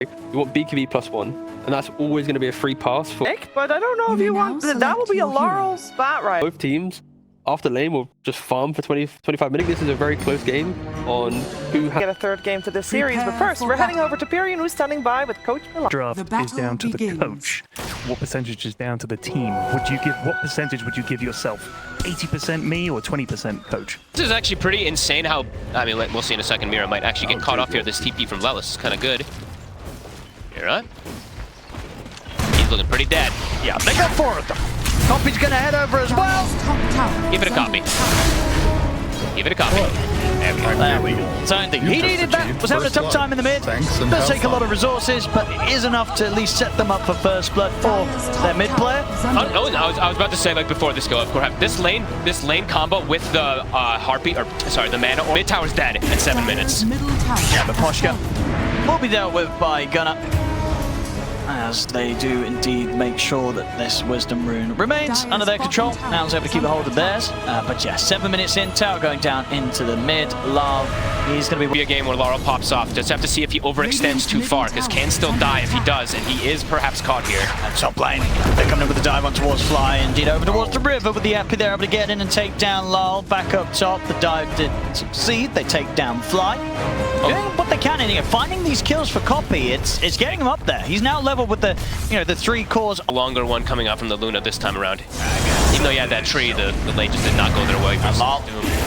You want BKB +1, and that's always going to be a free pass for But I don't know if you want that will be a Laurel spot, right? both teams. After lane will just farm for 20-25 minutes. This is a very close game on who has Get a third game to this series, but first we're heading over to Pyrian, who's standing by with Coach Milan. Draft is down to the coach. What percentage is down to the team? What percentage would you give yourself? 80% me or 20% coach? This is actually pretty insane how, I mean, we'll see in a second. Mira might actually get caught off here. This TP from Lelis is kind of good. Mira. He's looking pretty dead. Yeah, they got four of them. Copy's gonna head over as well. Give it a copy. Give it a copy. There we go. So he needed that. Was having a tough time in the mid. Does take a lot of resources, but it is enough to at least set them up for first blood for their mid player. No, I was about to say, like before this go, of course, this lane combo with the Harpy, or sorry, the mana, mid tower's dead in 7 minutes. Yeah, but Poshka will be dealt with by Gunnar, as they do indeed make sure that this Wisdom Rune remains under their control. Nouns able to keep a hold of theirs. But yeah, 7 minutes in, tower going down into the mid. Love, he's going to be A game where Laurel pops off. Just have to see if he overextends too far, because can still die if he does, and he is perhaps caught here. And top lane, they're coming in with the dive on towards Fly, indeed over towards the river with the Epi. They're able to get in and take down Lol. Back up top, the dive didn't succeed. They take down Fly. Doing what they can in here, finding these kills for Copy. It's getting him up there. He's now level with the, the 3 cores. A longer one coming out from the Luna this time around. Even though you had that tree, the lane just did not go their way.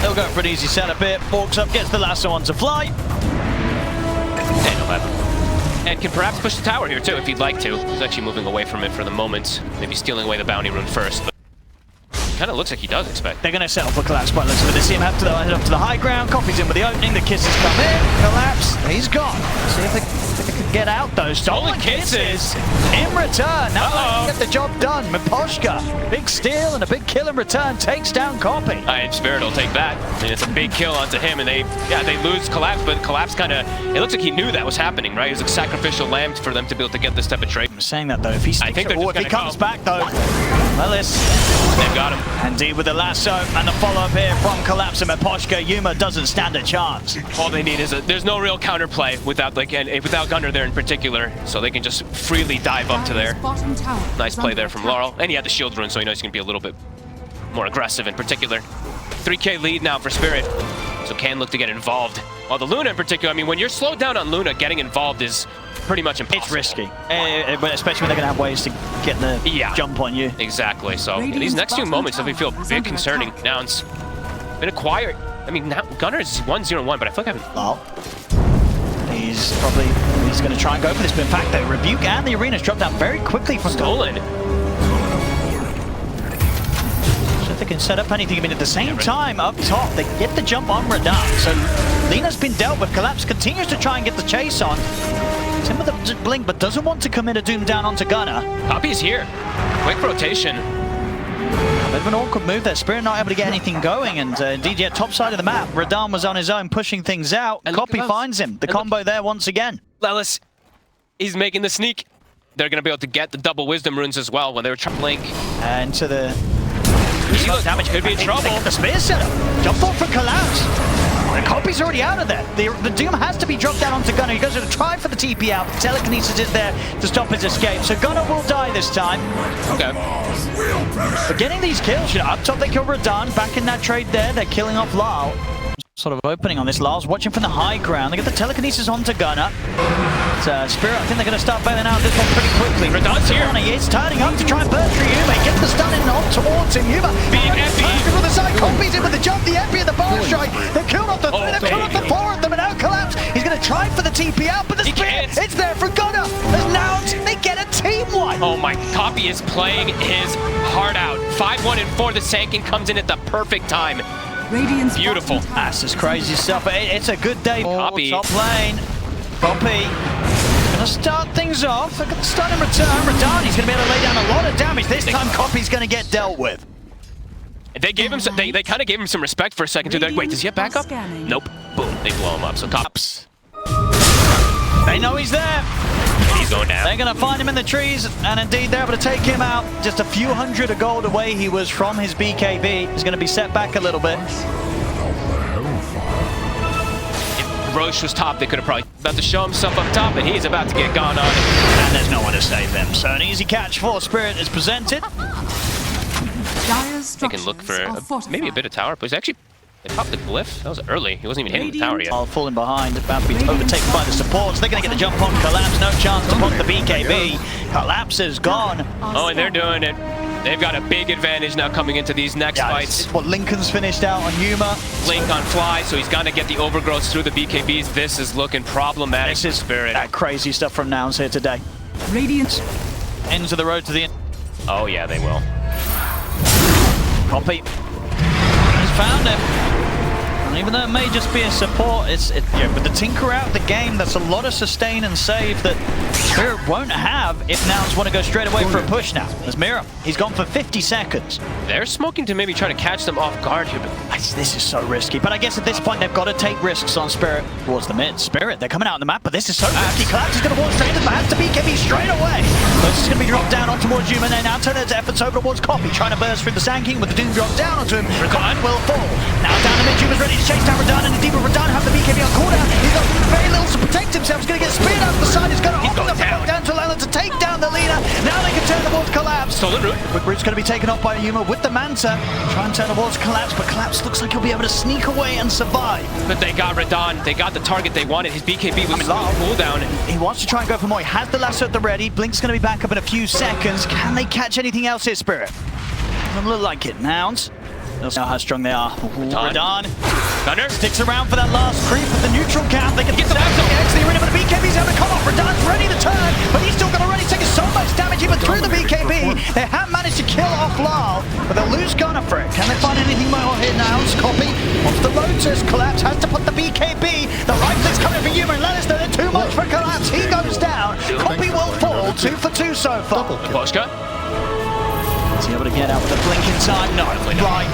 They'll go for an easy setup here. Walks up, gets the lasso on to Fly. And he'll have and can perhaps push the tower here too if he'd like to. He's actually moving away from it for the moment. Maybe stealing away the bounty rune first. But kind of looks like he does expect. They're going to settle for Collapse by the looks of it. They see him have to head up to the high ground. Copy's in with the opening. The kisses come in. Collapse. He's gone. See if they can get out those stolen kisses in return. Now they get the job done. Miposhka, big steal and a big kill in return, takes down Copy. Spirit will take that. And it's a big kill onto him, and they lose Collapse, but Collapse kind of, it looks like he knew that was happening, right? It was a sacrificial lamb for them to be able to get this type of trade. I'm saying that though, if he sticks if he comes back though, Lelis, they've got him. Indeed with the lasso and the follow-up here from Collapse and Miposhka, Yuma doesn't stand a chance. All they need is there's no real counterplay without without Gunnar there in particular, so they can just freely dive up to there. Nice play there from Laurel, and he had the shield rune, so he knows he's gonna be a little bit more aggressive in particular. 3k lead now for Spirit, so can look to get involved. While the Luna in particular, I mean, when you're slowed down on Luna, getting involved is pretty much impossible. It's risky, especially when they're gonna have ways to get the jump on you. Exactly, so these next few moments definitely feel a bit concerning. Nouns been acquired. I mean, now Gunnar is 1-0-1, but I feel like I haven't... Well, he's going to try and go for this, but in fact, the Rebuke and the Arena's dropped down very quickly from Stolen. So if they can set up anything, I mean, at the same time, up top, they get the jump on Radar. So Lena's been dealt with. Collapse continues to try and get the chase on. Tim with the blink, but doesn't want to commit a Doom down onto Gunnar. Copy's here. Quick rotation. A bit of an awkward move there. Spirit not able to get anything going, and indeed, yeah, top side of the map, Radan was on his own pushing things out. And Copy finds him. The combo there once again. Lelis, he's making the sneak. They're going to be able to get the double Wisdom runes as well when they were trying to blink. And to the... damage could be in trouble. The spear setup. Jump off for Collapse. The Copy's already out of there. The Doom has to be dropped down onto Gunnar. He goes to try for the TP out. The telekinesis is there to stop his escape. So Gunnar will die this time. Okay. But getting these kills, up top they kill Radan. Back in that trade there, they're killing off Lal. Sort of opening on this. Lal's watching from the high ground. They get the telekinesis onto Gunnar. Spirit, I think they're going to start bailing out this one pretty quickly. Radan's here. He is turning up to try and burn through Yuma. He gets the stun in on towards him. Yuma. Big Epi. With the side, Copy's in with the jump, the Epi and the bar strike. They've killed off the four of them, and now Collapse. He's going to try for the TP out, but the spear, it's there for Gunnar. As Nouns, they get a team wipe. Oh my, Copy is playing his heart out. 5-1 and 4, the Sankin comes in at the perfect time. Beautiful. That's just crazy stuff. It's a good day. Copy. Top lane. Copy. Gonna start things off. They're gonna start in return. Radan, he's gonna be able to lay down a lot of damage. This time Copy's gonna get dealt with. They gave him some, they kind of gave him some respect for a second too. They're like, wait, does he have backup? Nope. Boom. They blow him up. So Cops. They know he's there. He's going down. They're gonna find him in the trees, and indeed they're able to take him out. Just a few hundred of gold away he was from his BKB. He's gonna be set back a little bit. Roche was top, they could have probably about to show himself up top, and he's about to get gone on. And there's no one to save them. So an easy catch for Spirit is presented. They can look for maybe a bit of tower, but actually, they popped the glyph. That was early. He wasn't even hitting the tower yet. While falling behind, about to be overtaken by the supports. They're going to get the jump on Collapse. No chance to block the BKB. Collapse is gone. Oh, and they're doing it. They've got a big advantage now coming into these next fights. What Lincoln's finished out on Yuma. Link on Fly, so he's going to get the overgrowths through the BKBs. This is looking problematic for Spirit. That crazy stuff from Nouns here today. Radiant into the road to the end. Oh, yeah, they will. Copy. He's found him. And even though it may just be a support, with the Tinker out the game, that's a lot of sustain and save that Spirit won't have if Nouns want to go straight away for a push now. There's Mira. He's gone for 50 seconds. They're smoking to maybe try to catch them off guard here, but this is so risky. But I guess at this point, they've got to take risks on Spirit towards the mid. Spirit, they're coming out on the map, but this is so risky. Collapse is going to walk straight into the map to BKB straight away. This is going to be dropped down on towards Yuma. They now turn its efforts over towards Copy, trying to burst through the Sand King with the Doom drop down onto him. Radan will fall. Now down the mid, Yuma's ready to chase down Radan, and indeed with Radan have the BKB on cooldown. He's got very little to protect himself. He's going to get speared out the side. He's going to open the front down to Lala to take down the leader. Now they can turn towards Collapse. Solid route. Quick route's going to be taken off by Yuma with the Manta. Try and turn towards Collapse, but Collapse looks like he'll be able to sneak away and survive. But they got Radan. They got the target they wanted. His BKB was low cooldown. He wants to try and go for more. He has the lasso at the ready. Blink's going to be back up in a few seconds. Can they catch anything else here, Spirit? Doesn't look like it. Nouns. They'll see how strong they are. Radan. Thunder sticks around for that last creep with the neutral cap. They can get the X. The arena, but the BKB's able to come off. Radan's ready to turn, but he's still going to run. He's taking so much damage even through the BKB. They have managed to kill off Lal, but they'll lose Gunner for it. Can they find anything more here now? Copy off the Lotus. Collapse has to put the BKB. The right click's coming for Yuma, and Lannister. They're too much for Collapse. He goes down. Copy will fall. 2 for 2 so far. Boschka. Is he able to get out with a blink inside? No, right.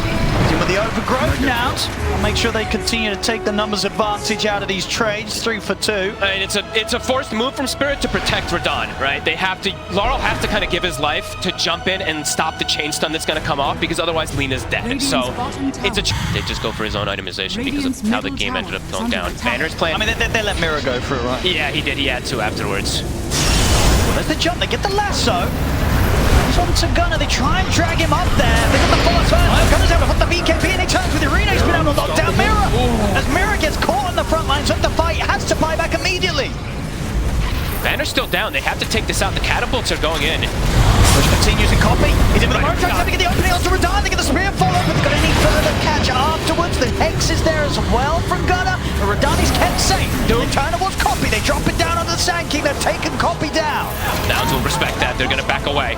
With the overgrowth now, I'll make sure they continue to take the numbers advantage out of these trades. 3 for 2. And it's a forced move from Spirit to protect Radan, right? They have to. Laurel has to kind of give his life to jump in and stop the chain stun that's going to come off, because otherwise Lena's dead. So it's they just go for his own itemization because of how the game ended up going down. Banner's playing. I mean, they let Mira go for it, right? Yeah, he did. He had to afterwards. Well, there's the jump. They get the lasso. Onto Gunner, they try and drag him up there. They got the force first. Gunner's able to put the BKB, and he turns with the arena. He's been able to lock down Mira. As Mira gets caught on the front lines of the fight, has to buy back immediately. Banner's still down. They have to take this out. The catapults are going in. Push continues in Copy. He's in with the Motor Tracks, to get the opening onto Radan. They get the spear follow, but they've got any further catch afterwards. The Hex is there as well from Gunner. But Radan is kept safe. They turn towards Copy. They drop it down onto the Sand King. They've taken Copy down. Nouns will respect that. They're going to back away.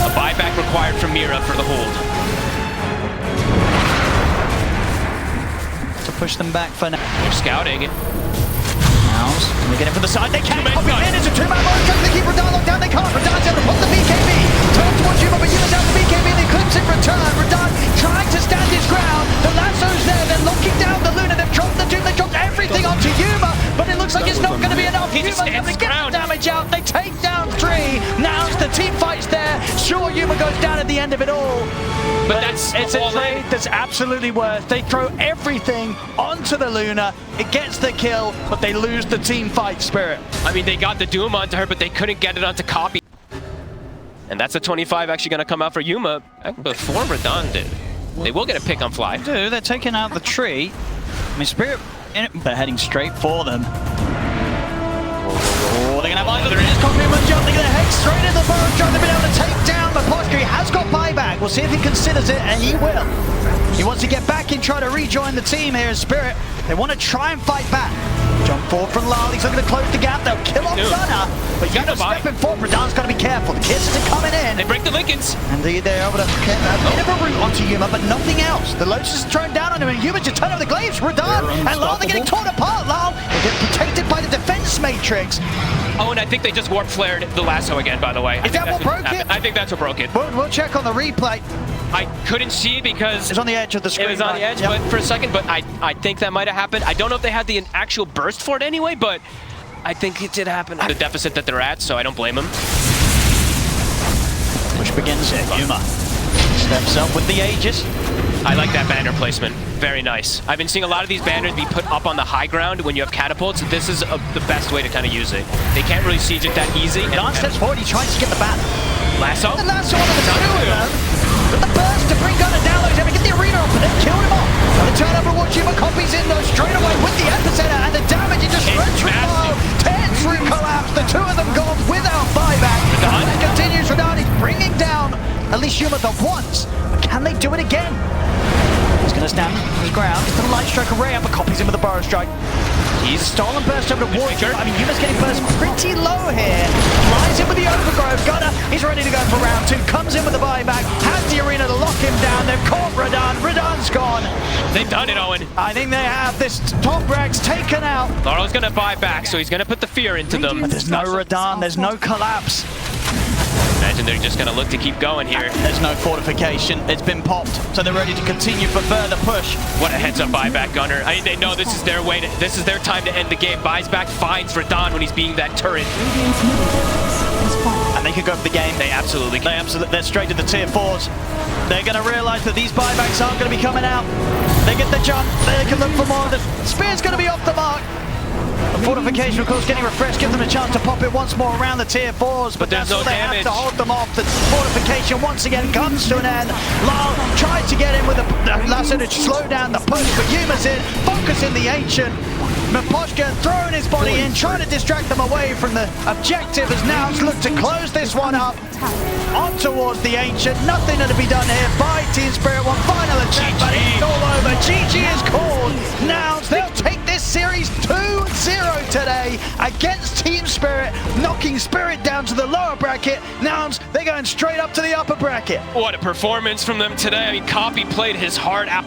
A buyback required from Mira for the hold. To push them back for now. They're scouting. Nouns, they get in from the side. They can't. Copy in. It's a 2-man motor truck. They keep Radan locked down. They can't. Radan's able to put the BKB. Turn towards Yuma, but Yuma's down the BKB. And they clips in return. Radan trying to stand his ground. The lasso's there. They're locking down the Luna. They've dropped the Doom. They've dropped everything onto Yuma, but it looks like it's not going to be enough. Yuma's able to get the damage out. They take down 3. Nouns, the team fights there. Sure, Yuma goes down at the end of it all. But it's a trade that's absolutely worth. They throw everything onto the Luna. It gets the kill, but they lose the team fight, Spirit. I mean, they got the Doom onto her, but they couldn't get it onto Copy. And that's a 25 actually going to come out for Yuma before Radan did. They will get a pick on Fly. They're taking out the tree. I mean, Spirit, they're heading straight for them. Oh, they're going to have either. There is Copy and jump. They're going to head straight into the burrow jump. They've been able to take down the Boschka. He has got buyback. We'll see if he considers it, and he will. He wants to get back and try to rejoin the team here in Spirit. They want to try and fight back. Jump forward from Lal. He's looking to close the gap. They'll kill off Gunner. But you got to step in forward. Radan's got to be careful. The kisses are coming in. They break the Lincolns. Indeed, they're able to get a bit of a route onto Yuma, but nothing else. The Lotus is thrown down on him, and Yuma just turn over the glaives. Radan and Lal, they're getting torn apart. Lal, they get protected by the defense matrix. Oh, and I think they just warp flared the lasso again, by the way. Is that what broke it? I think that's what broke it. We'll check on the replay. I couldn't see because it's on the edge of the screen. It was on the edge, but for a second, but I think that might have happened. I don't know if they had the actual burst for it anyway, but I think it did happen. The deficit that they're at, so I don't blame them. Which begins here. Yuma steps up with the Aegis. I like that banner placement. Very nice. I've been seeing a lot of these banners be put up on the high ground when you have catapults. This is the best way to kind of use it. They can't really siege it that easy. Lance steps forward, he tries to get the bat. Lasso? The lasso on the two of them. But the burst to bring Gunner down, though, he's able to get the arena off and then killed him off. And the turnover will Jima copies in though straight away with the epicenter and the damage into Stretch Remote. 10 through collapse, the two of them gone without buyback. And it continues, Radani bringing down at least Yuma the once. But can they do it again? He's going to stand his ground. He's going to light strike array up, but copies him with the burrow strike. He's stolen burst over towards him. I mean, Yuma's getting burst pretty low here. Flies in with the overgrowth. Gunner, he's ready to go for round 2. Comes in with the buyback. Has the arena to lock him down. They've caught Radan. Radan's gone. They've done it, Owen. I think they have. This top rag's taken out. Laurel's going to buy back, so he's going to put the fear into them. But there's no Radan. There's no collapse. Imagine they're just going to look to keep going here. There's no fortification. It's been popped, so they're ready to continue for further push. What a heads-up buyback, Gunner. I mean, they know this is their way. This is their time to end the game. Buys back, finds Radon when he's being that turret. And they could go for the game. They absolutely can. They're straight to the tier 4s. They're going to realize that these buybacks aren't going to be coming out. They get the jump. They can look for more. The spear's going to be off the mark. The fortification, of course, getting refreshed, give them a chance to pop it once more around the tier 4s, but there's that's no all they damage. have to hold them off. The fortification once again comes to an end. Lyle tries to get in with the lasso to slow down the push, but Yuma's in, focusing the Ancient. Miposhka throwing his body in, trying to distract them away from the objective as NOUNS look to close this one up. On towards the Ancient, nothing to be done here by Team Spirit. One final attempt, but it's all over. GG is called. NOUNS, they'll take this series 2-0 today against Team Spirit, knocking Spirit down to the lower bracket. NOUNS, they're going straight up to the upper bracket. What a performance from them today. I mean, Copy played his heart out.